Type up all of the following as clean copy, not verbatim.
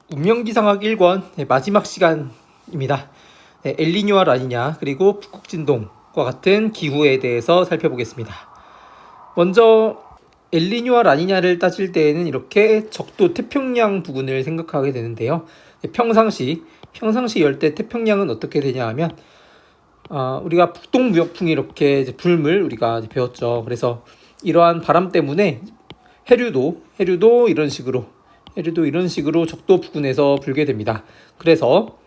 운명기상학 1권 마지막 시간입니다. 엘니뇨와 라니냐 그리고 북극진동과 같은 기후에 대해서 살펴보겠습니다. 먼저 엘니뇨와 라니냐를 따질 때에는 이렇게 적도 태평양 부근을 생각하게 되는데요. 평상시 열대 태평양은 어떻게 되냐 하면 우리가 북동무역풍이 이렇게 불물 우리가 배웠죠. 그래서 이러한 바람 때문에 해류도 이런 식으로 적도 부근에서 불게 됩니다. 그래서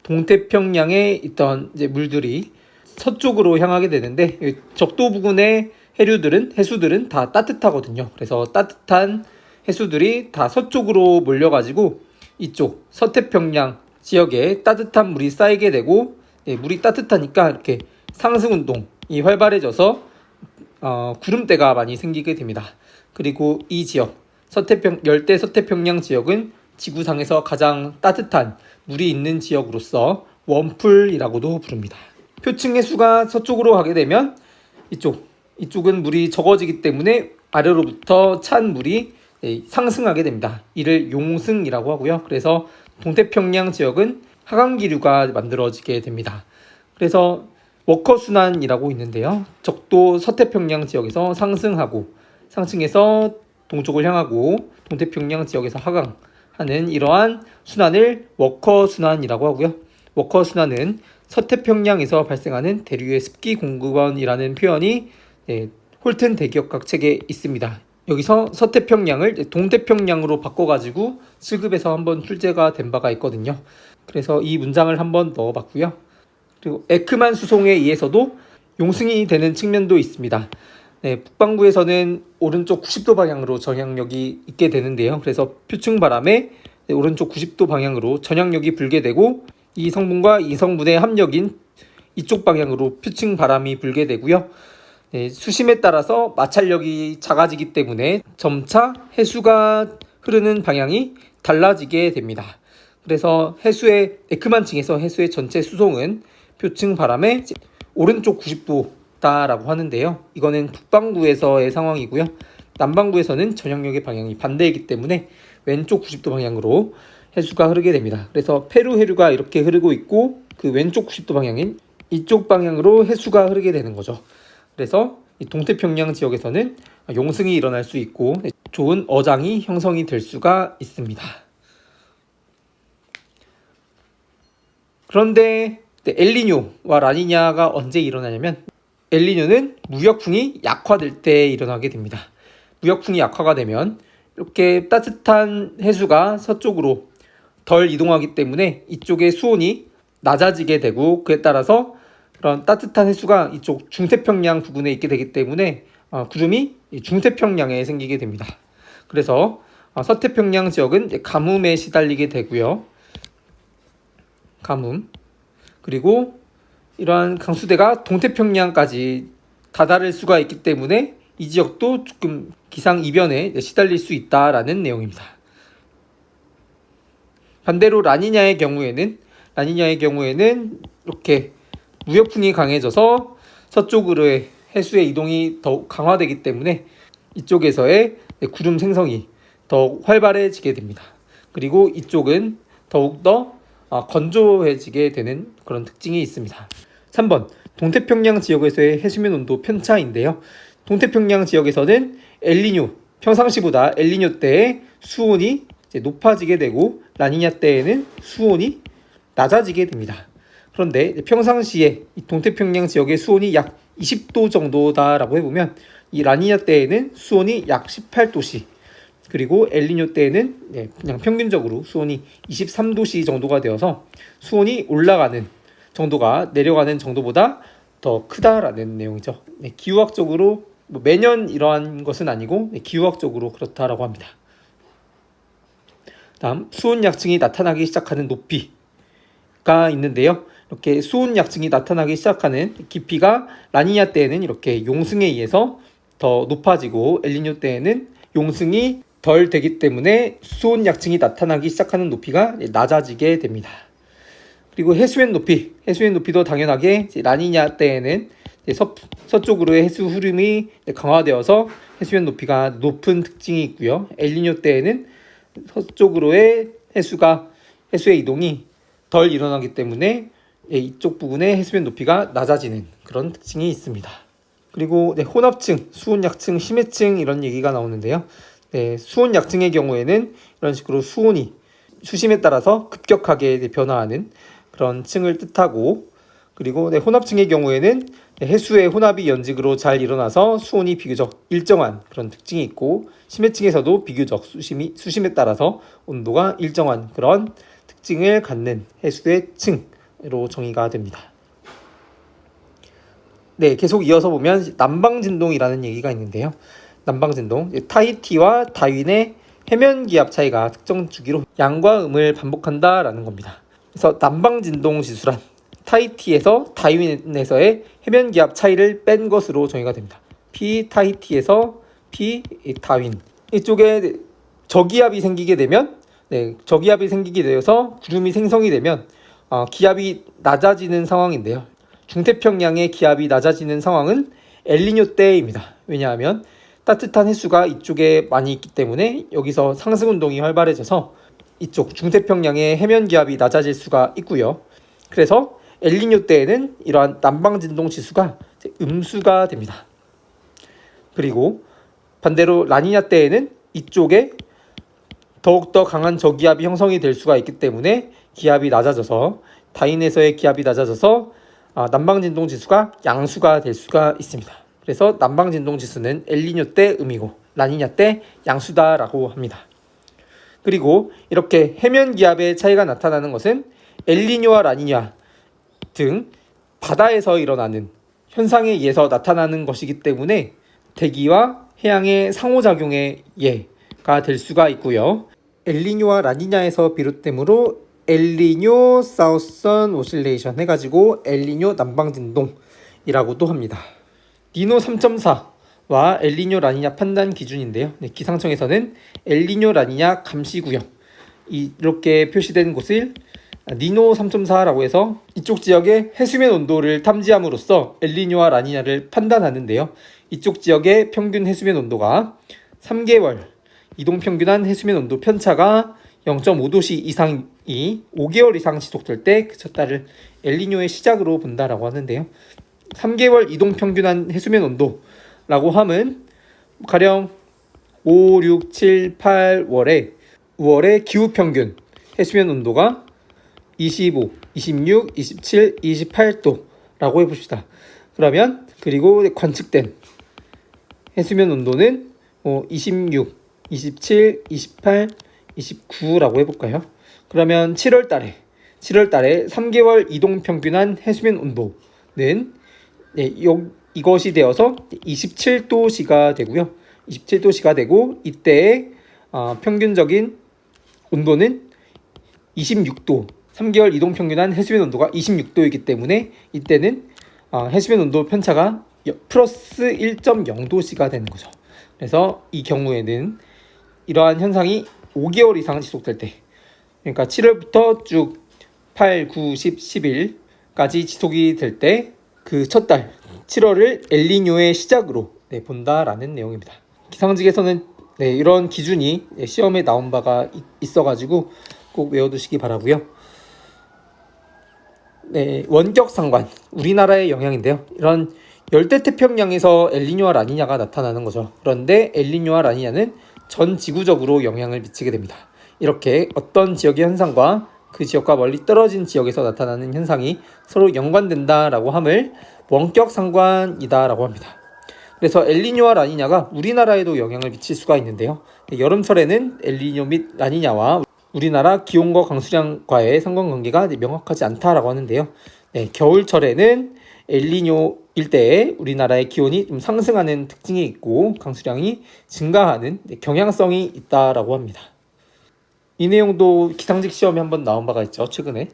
동태평양에 있던 이제 물들이 서쪽으로 향하게 되는데 적도 부근의 해수들은 다 따뜻하거든요. 그래서 따뜻한 해수들이 다 서쪽으로 몰려가지고 이쪽 서태평양 지역에 따뜻한 물이 쌓이게 되고 물이 따뜻하니까 이렇게 상승 운동이 활발해져서 구름대가 많이 생기게 됩니다. 그리고 이 지역 열대 서태평양 지역은 지구상에서 가장 따뜻한 물이 있는 지역으로서 웜풀이라고도 부릅니다. 표층 해수가 서쪽으로 가게 되면 이쪽은 물이 적어지기 때문에 아래로부터 찬 물이 상승하게 됩니다. 이를 용승이라고 하고요. 그래서 동태평양 지역은 하강기류가 만들어지게 됩니다. 그래서 워커순환이라고 있는데요. 적도 서태평양 지역에서 상승해서 동쪽을 향하고 동태평양 지역에서 하강하는 이러한 순환을 워커순환이라고 하고요. 워커순환은 서태평양에서 발생하는 대류의 습기 공급원이라는 표현이 홀튼 대기업학 책에 있습니다. 여기서 서태평양을 동태평양으로 바꿔가지고 실급에서 한번 출제가 된 바가 있거든요. 그래서 이 문장을 한번 넣어봤고요. 그리고 에크만 수송에 의해서도 용승이 되는 측면도 있습니다. 북반구에서는 오른쪽 90도 방향으로 전향력이 있게 되는데요. 그래서 표층 바람에 오른쪽 90도 방향으로 전향력이 불게 되고 이 성분과 이 성분의 합력인 이쪽 방향으로 표층 바람이 불게 되고요. 수심에 따라서 마찰력이 작아지기 때문에 점차 해수가 흐르는 방향이 달라지게 됩니다. 그래서 에크만층에서 해수의 전체 수송은 표층 바람의 오른쪽 90도다라고 하는데요. 이거는 북반구에서의 상황이고요. 남반구에서는 전향력의 방향이 반대이기 때문에 왼쪽 90도 방향으로 해수가 흐르게 됩니다. 그래서 페루 해류가 이렇게 흐르고 있고 그 왼쪽 90도 방향인 이쪽 방향으로 해수가 흐르게 되는 거죠. 그래서 이 동태평양 지역에서는 용승이 일어날 수 있고 좋은 어장이 형성이 될 수가 있습니다. 그런데 엘니뇨와 라니냐가 언제 일어나냐면 엘니뇨는 무역풍이 약화될 때 일어나게 됩니다. 무역풍이 약화가 되면 이렇게 따뜻한 해수가 서쪽으로 덜 이동하기 때문에 이쪽의 수온이 낮아지게 되고 그에 따라서 그런 따뜻한 해수가 이쪽 중태평양 부근에 있게 되기 때문에 구름이 중태평양에 생기게 됩니다. 그래서 서태평양 지역은 가뭄에 시달리게 되고요. 그리고 이러한 강수대가 동태평양까지 다다를 수가 있기 때문에 이 지역도 조금 기상 이변에 시달릴 수 있다라는 내용입니다. 반대로 라니냐의 경우에는 이렇게 무역풍이 강해져서 서쪽으로의 해수의 이동이 더욱 강화되기 때문에 이쪽에서의 구름 생성이 더욱 활발해지게 됩니다. 그리고 이쪽은 더욱더 건조해지게 되는 그런 특징이 있습니다. 3번 동태평양 지역에서의 해수면 온도 편차인데요. 동태평양 지역에서는 평상시보다 엘니뇨 때의 수온이 높아지게 되고 라니냐 때에는 수온이 낮아지게 됩니다. 그런데 평상시에 이 동태평양 지역의 수온이 약 20도 정도다라고 해보면 이 라니냐 때에는 수온이 약 18도씨 그리고 엘니뇨 때에는 그냥 평균적으로 수온이 23도씨 정도가 되어서 수온이 올라가는 정도가 내려가는 정도보다 더 크다라는 내용이죠. 기후학적으로 매년 이러한 것은 아니고 기후학적으로 그렇다라고 합니다. 다음 수온 약층이 나타나기 시작하는 높이가 있는데요. 이렇게 수온 약층이 나타나기 시작하는 깊이가 라니냐 때에는 이렇게 용승에 의해서 더 높아지고 엘니뇨 때에는 용승이 덜 되기 때문에 수온 약층이 나타나기 시작하는 높이가 낮아지게 됩니다. 그리고 해수면 높이도 당연하게 라니냐 때에는 서쪽으로의 해수 흐름이 강화되어서 해수면 높이가 높은 특징이 있고요. 엘니뇨 때에는 서쪽으로의 해수가 해수의 이동이 덜 일어나기 때문에 이쪽 부분의 해수면 높이가 낮아지는 그런 특징이 있습니다. 그리고 혼합층, 수온약층, 심해층 이런 얘기가 나오는데요. 수온약층의 경우에는 이런 식으로 수온이 수심에 따라서 급격하게 변화하는 그런 층을 뜻하고, 그리고 혼합층의 경우에는 해수의 혼합이 연직으로 잘 일어나서 수온이 비교적 일정한 그런 특징이 있고, 심해층에서도 비교적 수심에 따라서 온도가 일정한 그런 특징을 갖는 해수의 층으로 정의가 됩니다. 계속 이어서 보면 남방진동이라는 얘기가 있는데요. 남방진동, 타히티와 다윈의 해면 기압 차이가 특정 주기로 양과 음을 반복한다라는 겁니다. 그래서 남방진동 지수란 타히티에서 다윈에서의 해면 기압 차이를 뺀 것으로 정의가 됩니다. P 타히티에서 P 다윈. 이쪽에 저기압이 생기게 되면, 저기압이 생기게 되어서 구름이 생성이 되면 기압이 낮아지는 상황인데요. 중태평양의 기압이 낮아지는 상황은 엘니뇨 때입니다. 왜냐하면 따뜻한 해수가 이쪽에 많이 있기 때문에 여기서 상승운동이 활발해져서 이쪽 중태평양의 해면 기압이 낮아질 수가 있고요. 그래서 엘니뇨 때에는 이러한 남방진동 지수가 음수가 됩니다. 그리고 반대로 라니냐 때에는 이쪽에 더욱더 강한 저기압이 형성이 될 수가 있기 때문에 기압이 낮아져서, 다인에서의 기압이 낮아져서 남방진동 지수가 양수가 될 수가 있습니다. 그래서 남방진동 지수는 엘니뇨 때 음이고 라니냐 때 양수다라고 합니다. 그리고 이렇게 해면 기압의 차이가 나타나는 것은 엘니뇨와 라니냐 등 바다에서 일어나는 현상에 의해서 나타나는 것이기 때문에 대기와 해양의 상호작용의 예가 될 수가 있고요. 엘니뇨와 라니냐에서 비롯되므로 엘니뇨 사우선 오실레이션 해가지고 엘니뇨 남방진동이라고도 합니다. 니노 3.4와 엘니뇨 라니냐 판단 기준인데요. 기상청에서는 엘니뇨 라니냐 감시구역 이렇게 표시된 곳을 니노 3.4라고 해서 이쪽 지역의 해수면 온도를 탐지함으로써 엘니뇨와 라니냐를 판단하는데요. 이쪽 지역의 평균 해수면 온도가 3개월 이동평균한 해수면 온도 편차가 0.5도씨 이상이 5개월 이상 지속될 때 그 첫 달을 엘니뇨의 시작으로 본다라고 하는데요. 3개월 이동평균한 해수면 온도라고 함은 가령 5, 6, 7, 8월에 5월의 기후평균 해수면 온도가 25, 26, 27, 28도라고 해봅시다. 그러면 그리고 관측된 해수면 온도는 26, 27, 28, 29라고 해볼까요? 그러면 7월 달에 3개월 이동평균한 해수면 온도는 이것이 되어서 27도씨가 되고요. 27도씨가 되고 이때의 평균적인 온도는 26도, 3개월 이동평균한 해수면 온도가 26도이기 때문에 이때는 해수면 온도 편차가 플러스 1.0도씨가 되는 거죠. 그래서 이 경우에는 이러한 현상이 5개월 이상 지속될 때, 그러니까 7월부터 쭉 8, 9, 10, 11까지 지속이 될 때 그 첫 달 7월을 엘니뇨의 시작으로 본다라는 내용입니다. 기상직에서는 이런 기준이 시험에 나온 바가 있어가지고 꼭 외워두시기 바라고요. 원격상관, 우리나라의 영향인데요. 이런 열대태평양에서 엘니뇨와 라니냐가 나타나는 거죠. 그런데 엘니뇨와 라니냐는 전 지구적으로 영향을 미치게 됩니다. 이렇게 어떤 지역의 현상과 그 지역과 멀리 떨어진 지역에서 나타나는 현상이 서로 연관된다라고 함을 원격상관이다라고 합니다. 그래서 엘니뇨와 라니냐가 우리나라에도 영향을 미칠 수가 있는데요. 여름철에는 엘니뇨 및 라니냐와 우리나라 기온과 강수량과의 상관관계가 명확하지 않다라고 하는데요. 겨울철에는 엘니뇨 일대에 우리나라의 기온이 좀 상승하는 특징이 있고 강수량이 증가하는 경향성이 있다라고 합니다. 이 내용도 기상직 시험에 한번 나온 바가 있죠, 최근에.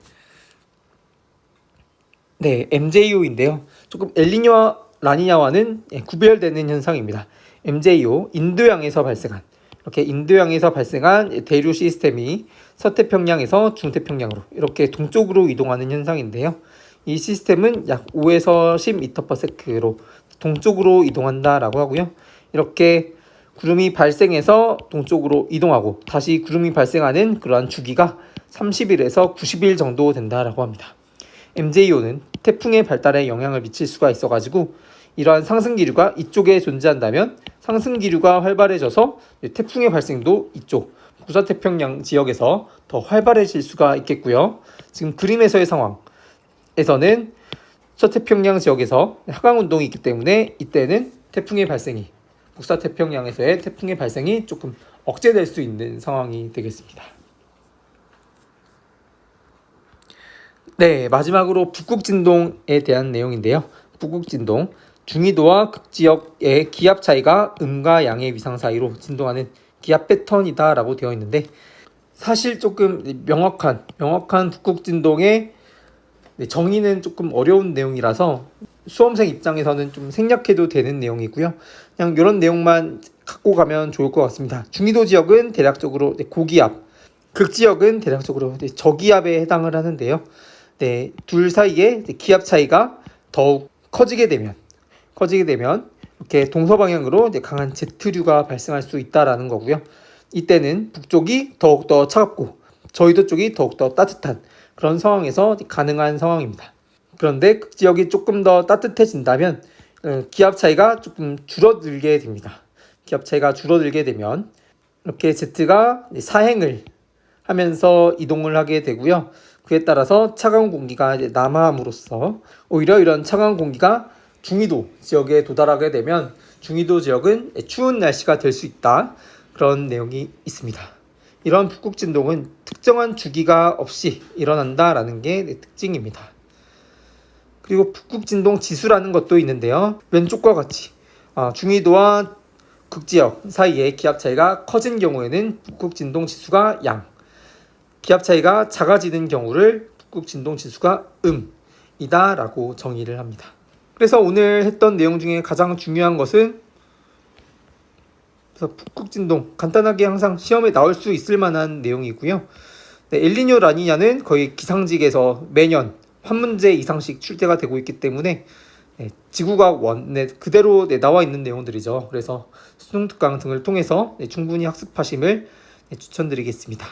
MJO인데요. 조금 엘니뇨와 라니냐와는 구별되는 현상입니다. MJO, 인도양에서 발생한, 이렇게 인도양에서 발생한 대류 시스템이 서태평양에서 중태평양으로 이렇게 동쪽으로 이동하는 현상인데요. 이 시스템은 약 5에서 10m/s로 동쪽으로 이동한다라고 하고요. 이렇게 구름이 발생해서 동쪽으로 이동하고 다시 구름이 발생하는 그러한 주기가 30일에서 90일 정도 된다라고 합니다. MJO는 태풍의 발달에 영향을 미칠 수가 있어가지고 이러한 상승기류가 이쪽에 존재한다면 상승기류가 활발해져서 태풍의 발생도 이쪽 북서태평양 지역에서 더 활발해질 수가 있겠고요. 지금 그림에서의 상황에서는 서태평양 지역에서 하강운동이 있기 때문에 이때는 태풍의 발생이 북서태평양에서의 태풍의 발생이 조금 억제될 수 있는 상황이 되겠습니다. 네, 마지막으로 북극진동에 대한 내용인데요. 북극진동, 중위도와 극지역의 기압 차이가 음과 양의 위상 사이로 진동하는 기압 패턴이다 라고 되어 있는데, 사실 조금 명확한 북극진동의 정의는 조금 어려운 내용이라서 수험생 입장에서는 좀 생략해도 되는 내용이고요. 그냥 이런 내용만 갖고 가면 좋을 것 같습니다. 중위도 지역은 대략적으로 고기압, 극지역은 대략적으로 저기압에 해당을 하는데요. 네, 둘 사이에 기압 차이가 더욱 커지게 되면 이렇게 동서방향으로 강한 제트류가 발생할 수 있다라는 거고요. 이때는 북쪽이 더욱더 차갑고 저희도 쪽이 더욱더 따뜻한 그런 상황에서 가능한 상황입니다. 그런데 극지역이 조금 더 따뜻해진다면 기압 차이가 조금 줄어들게 됩니다. 기압 차이가 줄어들게 되면 이렇게 제트가 사행을 하면서 이동을 하게 되고요. 그에 따라서 차가운 공기가 남하함으로써 오히려 이런 차가운 공기가 중위도 지역에 도달하게 되면 중위도 지역은 추운 날씨가 될 수 있다. 그런 내용이 있습니다. 이런 북극진동은 특정한 주기가 없이 일어난다라는 게 특징입니다. 그리고 북극진동 지수라는 것도 있는데요. 왼쪽과 같이 중위도와 극지역 사이에 기압 차이가 커진 경우에는 북극진동 지수가 양, 기압 차이가 작아지는 경우를 북극진동 지수가 음이다 라고 정의를 합니다. 그래서 오늘 했던 내용 중에 가장 중요한 것은 북극진동 간단하게 항상 시험에 나올 수 있을 만한 내용이고요. 네, 엘니뇨 라니냐는 거의 기상직에서 매년 한 문제 이상씩 출제가 되고 있기 때문에 지구과학 원 그대로 나와 있는 내용들이죠. 그래서 수능 특강 등을 통해서 충분히 학습하심을 추천드리겠습니다.